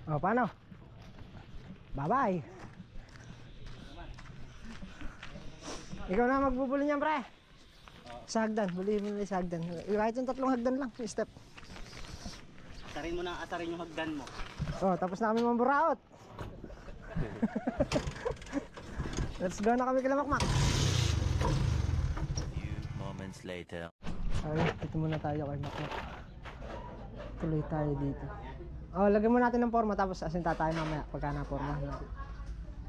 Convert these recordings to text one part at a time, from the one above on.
O, paano? Bye-bye. Ikaw na magbubuli niyan, pre. Sa hagdan, bulihin mo na sa hagdan. Kahit yung 3 hagdan lang, yung step. Atarin mo na, atarin yung hagdan mo. Oh, tapos na kami mamburaot. Let's go na kami kila Makmak. Few moments later. Ay, dito muna tayo kay Makmak. Tuloy tayo dito. Oh, lagyan mo natin ng forma tapos asinta tayo mamaya pagka na forma.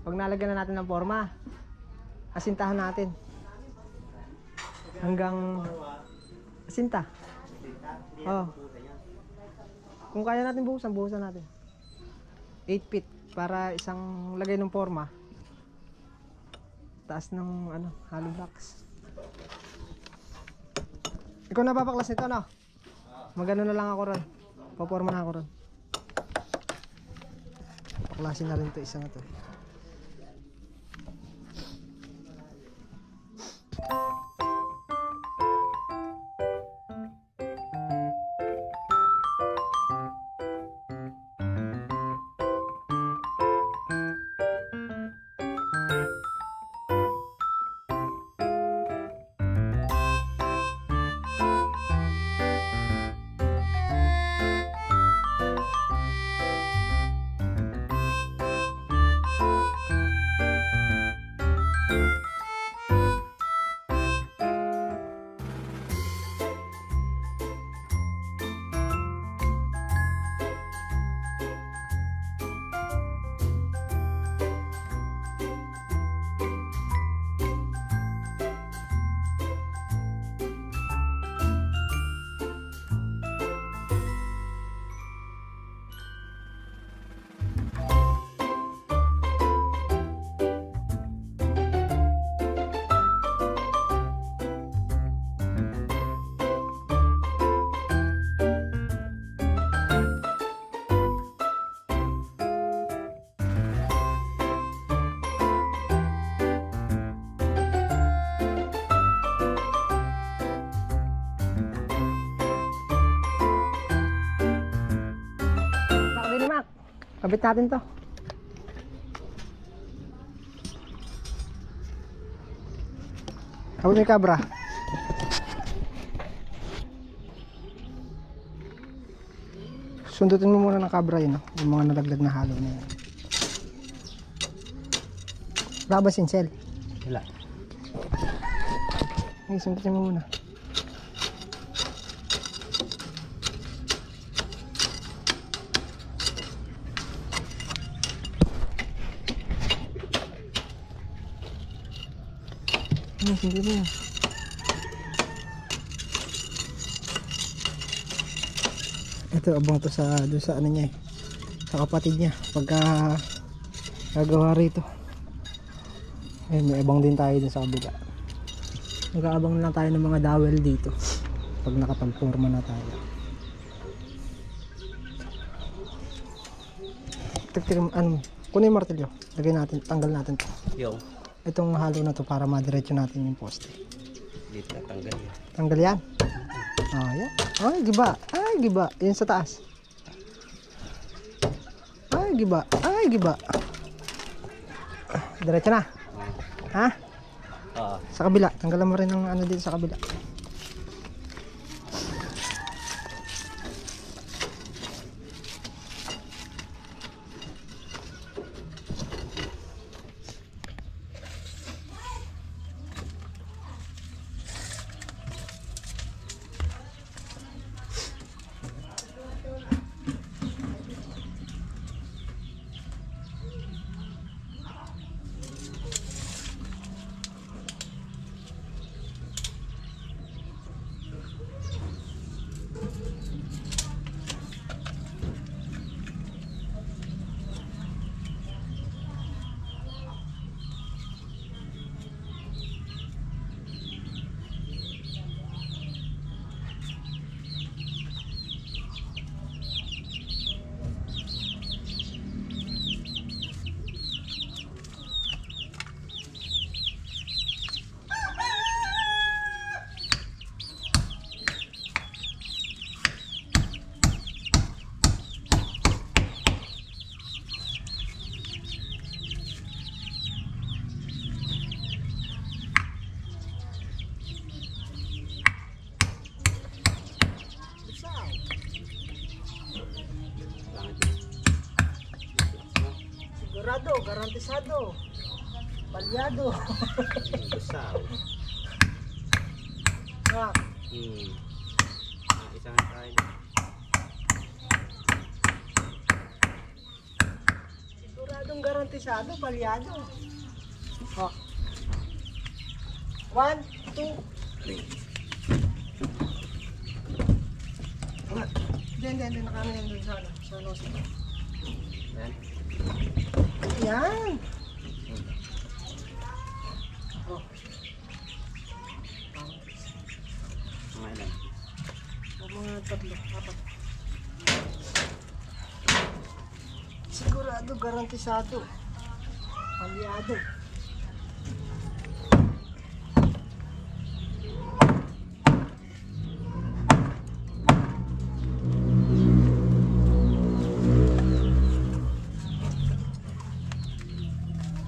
Pag nalagyan na natin ng forma, asintahan natin. Hanggang asinta. Oh. Kung kaya natin buhusan, buhusan natin. 8 feet para isang lagay ng forma. Taas ng ano, hollow blocks. Ikaw na babaklas nito, no? Magano na lang ako ron. Paporma na ako ron. Baklasin na rin to, isa na to. Kabit natin to. Kabit may kabra. Sundutin mo muna ng kabra yun, no? Yung mga nalaglag na halo na yun. Wala ba sinsel? Wala. Okay, sundutin mo muna. Hindi mo. Ito abang to sa doon sa ano niya eh. Sa kapatid niya pagka gagawa rito. Eh may abang din tayo dun sa kabila. Nag-aabang na lang tayo ng mga dowel dito pag nakapag-forma na tayo. Ano, kunin yung martilyo. Lagay natin, tanggal natin to. Yo. Itong halo na to para madiretso natin yung poste. Dito na tanggal yan. Tanggal yan? Oh, yan. Ay, giba. Ay, giba. Yan sa taas. Ay, giba. Ay, giba. Diretso na. Ha? Sa kabila. Tanggalan mo rin ng ano dito sa kabila. Sigurado, garantisado. Palyado. Gusaw. Ah, Isang tayo. siguradong garantisado, palyado. Oh. 1, 2, 3. Hindi, nakano yan dun sa ano, sa nose. Yan. Yan. Oh. Mga ilan? Mga 3, 4. Sigurado, garantisado. Palyado.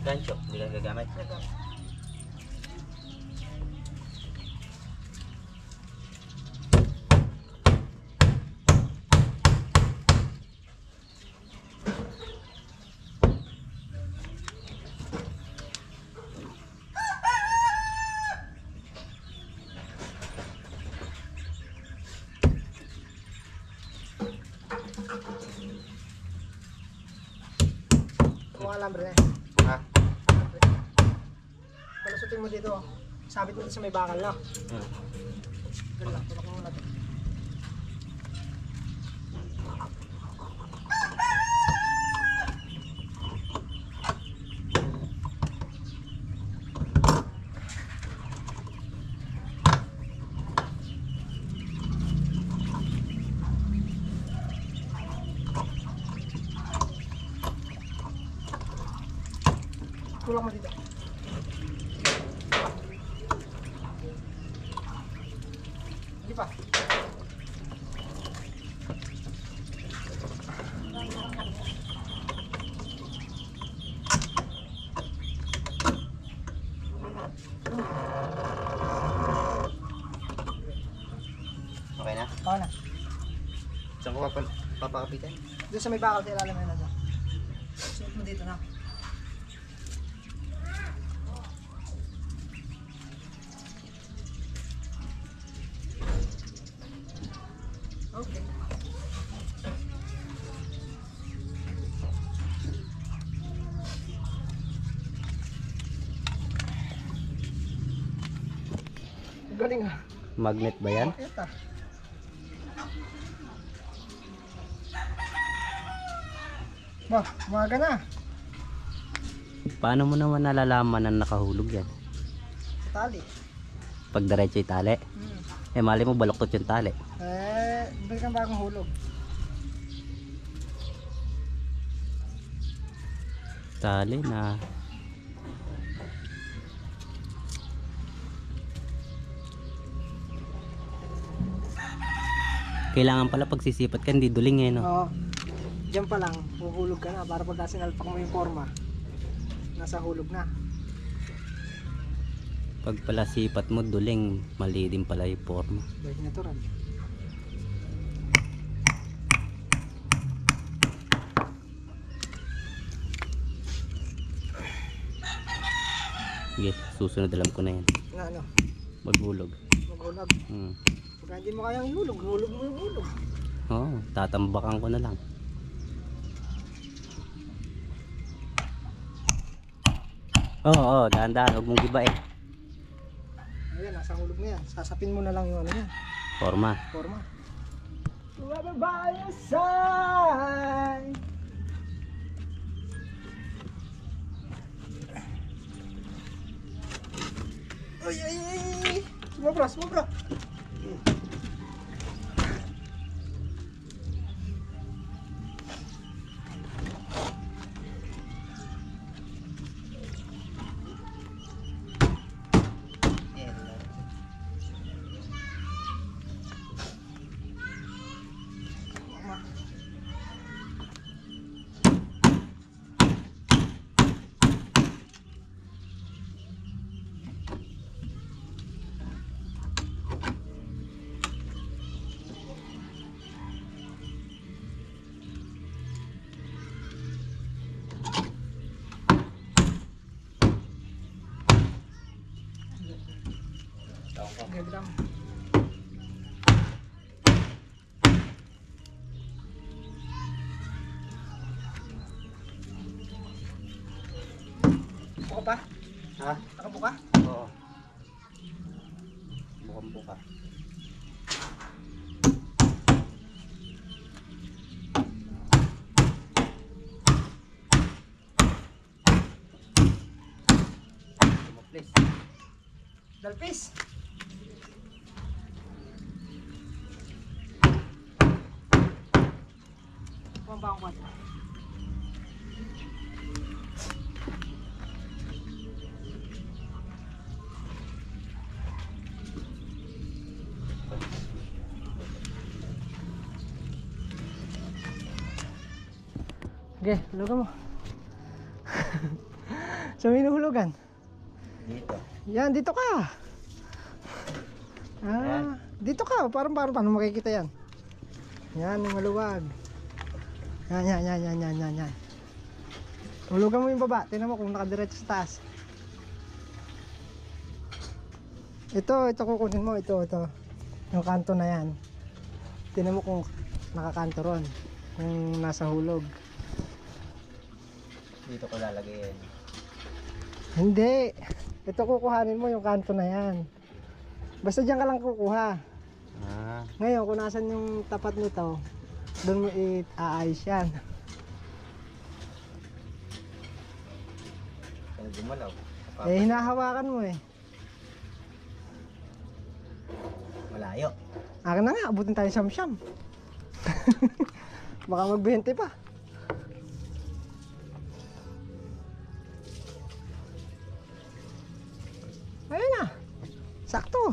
Gancho, hindi ka gagamit. Kung alambre na. Ha? Palusutin mo dito. Sabit mo dito sa may bakal na. Hmm. Ganun lang, tulak mo muna ito. Tulak mo dito. Hindi pa. Okay na? Oo na. Saan ko papakapitan? Doon sa may bakal sa ilalim na doon. Suot mo dito na. Okay. Galing ah. Magnet ba yan? Ito. Ba, umaga na. Paano mo naman nalalaman na nakahulog yan? Tali. Pag diretso yung tali? Eh mali mo baluktot yung tali. Bili kang bagong hulog. Tali na. Kailangan pala pagsisipat ka, hindi duling eh, no? Oo. Diyan pa lang, huhulog ka na para pagka sinalpak mo yung forma, nasa hulog na. Pag pala sipat mo duling, mali din pala yung forma. Dahil natural. Sige, susunod alam ko na yan. Na ano, Maghulog. maghulog. Hmm. Pagka hindi mo kayang ihulog, hulog mo yung hulog. Oo, tatambakan ko na lang. Oo, dahan-dahan, huwag mong gibain. Ayan, nasa hulog na yan. Sasapin mo na lang yung ano yan, Forma. forma. Whoever by your side. Ay, ay, ay. Sumobra, sumobra. Ha? Nakabuka? Oo. Bukang-buka. Please. Dalpis. Pambangkot. Okay, hulugan mo. Sa may hinuhulugan. Dito. Yan, dito ka. Dito ka. Parang paano makikita yan? Yan, yung maluwag. Yan. Hulugan mo yung baba. Tingnan mo kung nakadiretso sa taas. Ito kukunin mo. Ito. Yung kanto na yan. Tingnan mo kung nakakanto ron. Kung nasa hulog. Dito ko lalagay yan. Hindi. Ito kukuhanin mo yung kanto na yan. Basta dyan ka lang kukuha. Ngayon kung nasan yung tapat nito, doon mo i-aayos yan. Kaya gumalaw. Hinahawakan mo Malayo. Akin na nga, abutin tayo siyam-siyam. Baka mag-20 pa. Ayun na. Sakto.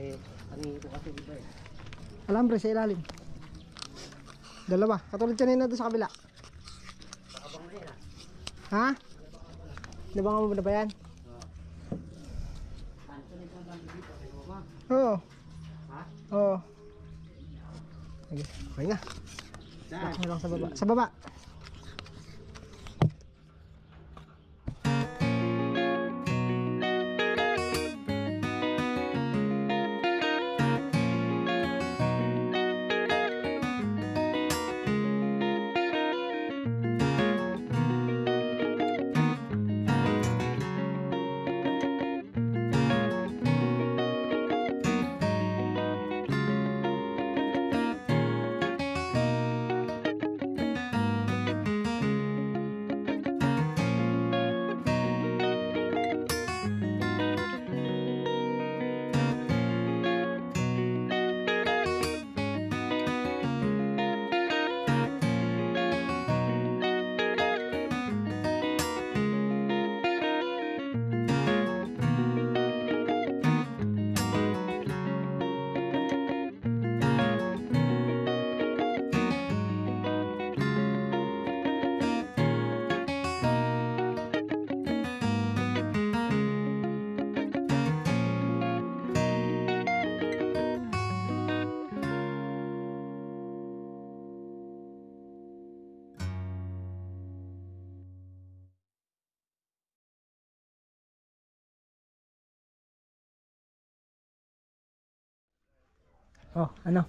Ano ko kasi dito Alambre sa ilalim. Dalawa. Katulad kanina doon sa kabila. Nakabang na yan Ha? Nabangan mo na ba yan? Oo. Ha? Oo. Sige. Okay na. Lock mo lang sa baba. Sa baba. Oh, ano?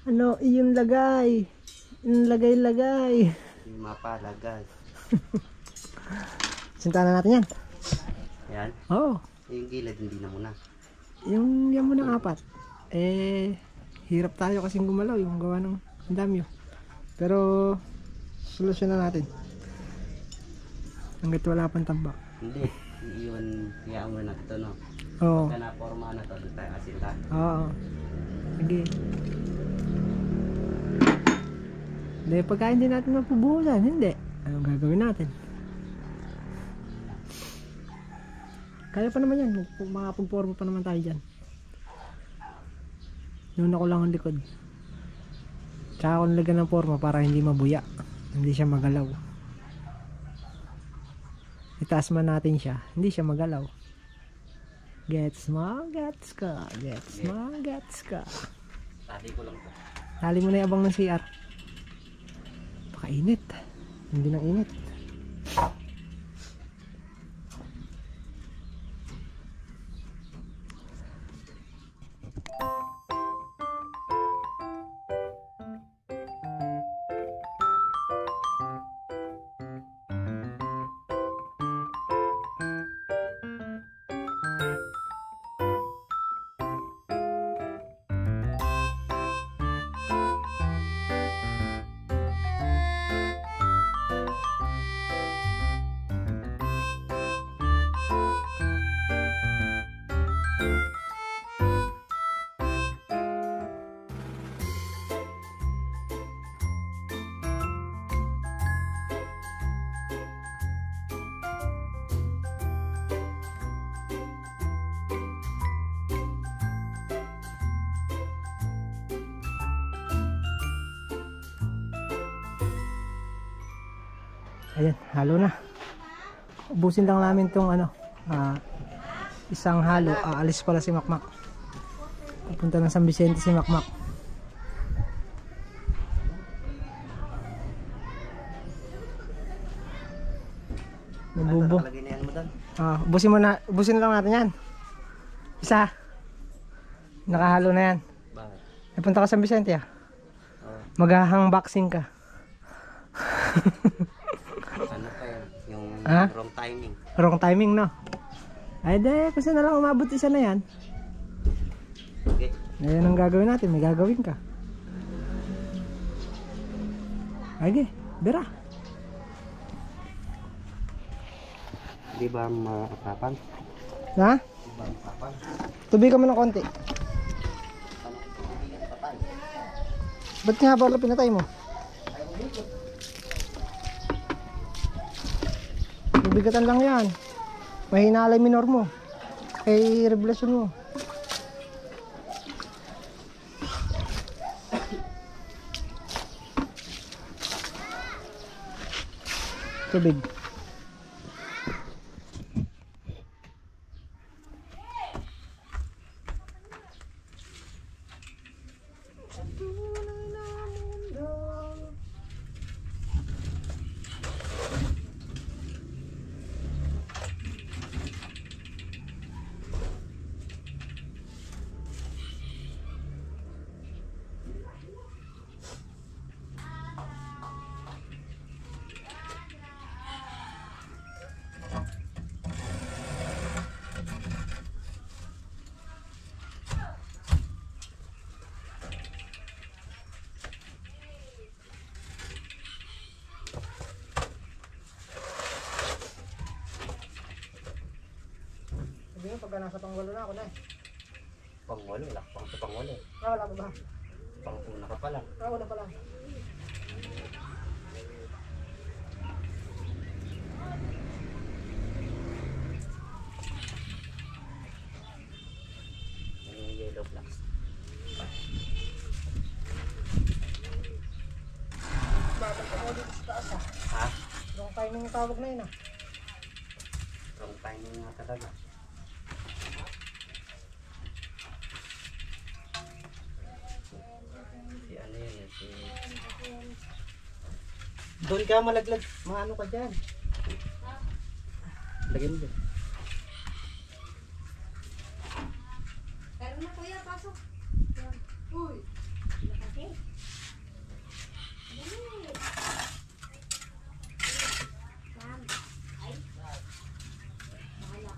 Ano, yung lagay. Yung lagay. Yung mapalagay. Sintahan na natin yan. Yan. Oo. Yung gilid hindi na muna. Yung yan mo ng 4. Hirap tayo kasing gumalaw yung gawa ng damyo. Pero, solusyon na natin. Hanggat wala pang tambak. Hindi. Iiwan. Kaya mo na ito, no? Oo. Pagka na-forma na ito, doon tayo asinta. Oo. Sige. Hindi, pagka hindi natin mapubuhusan, hindi. Anong gagawin natin? Kaya pa naman yan. Makapagporma pa naman tayo dyan. Nuna ko lang ang likod. Tsaka ko nilagyan ng forma para hindi mabuya. Hindi siya magalaw. Itaas man natin siya. Hindi siya magalaw. Gets mo? Gets ka. Gets mo? Gets ka. Tali ko lang ito. Tali mo na yung abang ng CR. Pakainit. Hindi na init. Ayan, halo na. Ubusin lang namin tong ano, isang halo. Aalis pala si Makmak. Pupunta ng San Vicente si Makmak. Nabubo. Nakalagay na yan mo doon. Ubusin lang natin yan. Isa. Nakahalo na yan. Bakit? Napunta ka sa San Vicente ah. Oh. Maghahang boxing ka. Ano pa yan? Yung Ha? wrong timing. Wrong timing no. Ay de, kasi na lang umabot isa na yan. Okay. Ayan ang gagawin natin, may gagawin ka. Age, bera. Di ba maakapan? Ha? Di ba maakapan? Tubi ka mo ng konti. Ba't nga pala pinatay mo? Bibigatan lang yan. Mahina alay minor mo. Kay revelasyon mo. Tubig. Sabi mo, pagka nasa pangwalo na ako na eh. Pangwalo, wala pang sa pangwalo. Wala pa ba? Panguna ka pa lang. Wala pa lang. Yung yellow blocks. Bakit ka mo dito sa taas ah? Ha? Wrong timing yung tawag na yun ah. Wrong timing nga talaga. Si ano yun, si... Doon ka malaglag, maano ka dyan. Lagyan mo doon. Pero na kuya, pasok. Uy. Nakake. Ma'am. Ay. Bahala.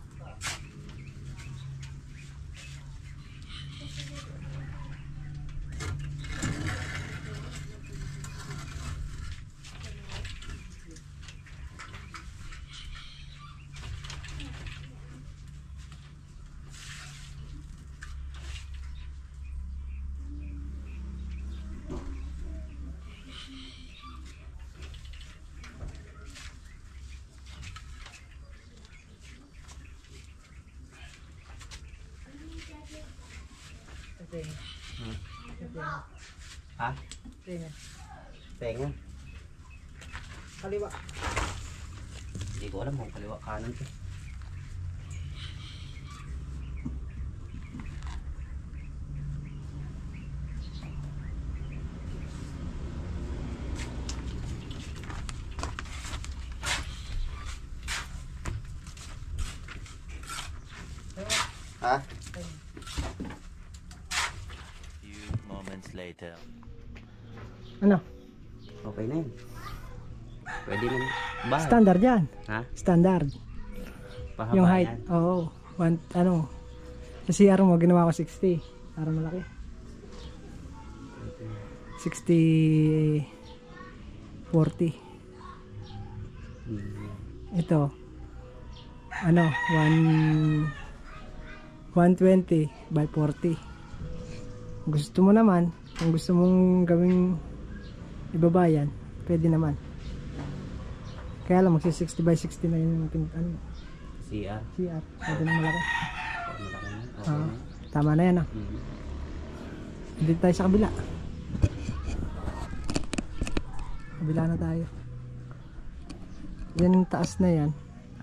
Ha? Tenga. Kaliwa. Hindi ko alam kung kaliwa kanan to. Ha? Few moments later. Ano? Okay na yun. Pwede na bahay. Standard yan. Ha? Standard. Pahaba Yung height. yan. Oo. Ano? Sa CR mo, ginawa ko 60. Para malaki. 60 40. Ito. Ano? 120 by 40. Gusto mo naman, kung gusto mong gawing ibabayan, pwede naman. Kaya lang magsi 60 by 60 na yung ano, CR. CR. Pwede na malaki. Malaki na. Okay na. Tama na yan ah. Dito tayo sa kabila. Kabila na tayo. Yan yung taas na yan.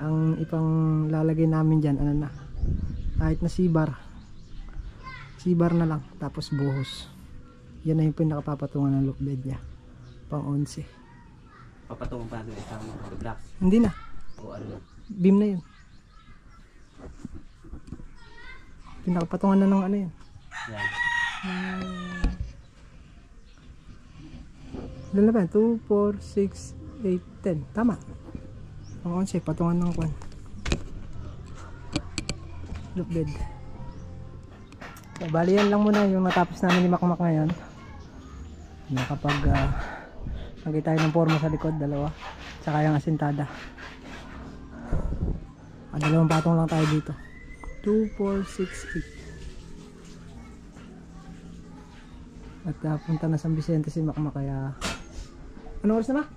Ang ipang lalagay namin dyan, ano na, kahit na sibar na lang, tapos buhos. Yan na yung pinakapapatungan ng loop bed nya, pang 11. Papatungan pa natin isang mga blocks. Hindi na, O ano. beam na yun. Pinakapatungan na ng ano yun. Yan. Ilan na ba? 2, 4, 6, 8, 10. Tama. Pang 11, patungan ng kwan. Loop bed. So, bali yan lang muna yung natapos namin ni Makmak ngayon. Nakapag lagay tayo ng forma sa likod, dalawa. Tsaka yung asintada. Dalawang patong lang tayo dito. 2, 4, 6, 8. At punta na San Vicente si Makmak, kaya anong oras na ba?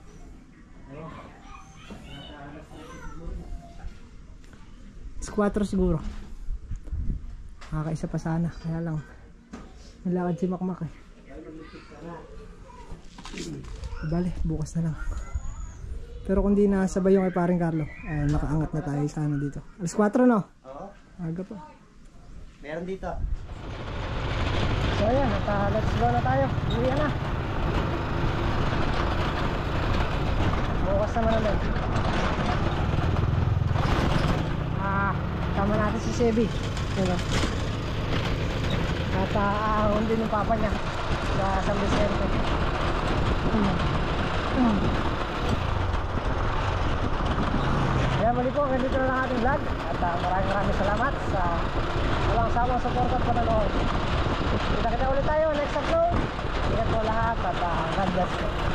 It's 4 siguro. Nakakaisa pa sana, kaya lang nilakad si Makmak eh. Bale, bukas na lang. Pero kung di nasabay yung kay paring Carlo, ay nakaangat na tayo sana dito. Alas 4 no? Oo. Aga pa. Meron dito. So ayan, let's go na tayo. Uwi na. Bukas naman ulit. Tama natin si Sebi. Diba? At aahon din yung papa niya sa San Vicente. Kaya muli po, ganito na lang ating vlog. At maraming salamat sa walang sawang support at panonood. Kita ulit tayo next upload. Ingat po lahat at God bless po.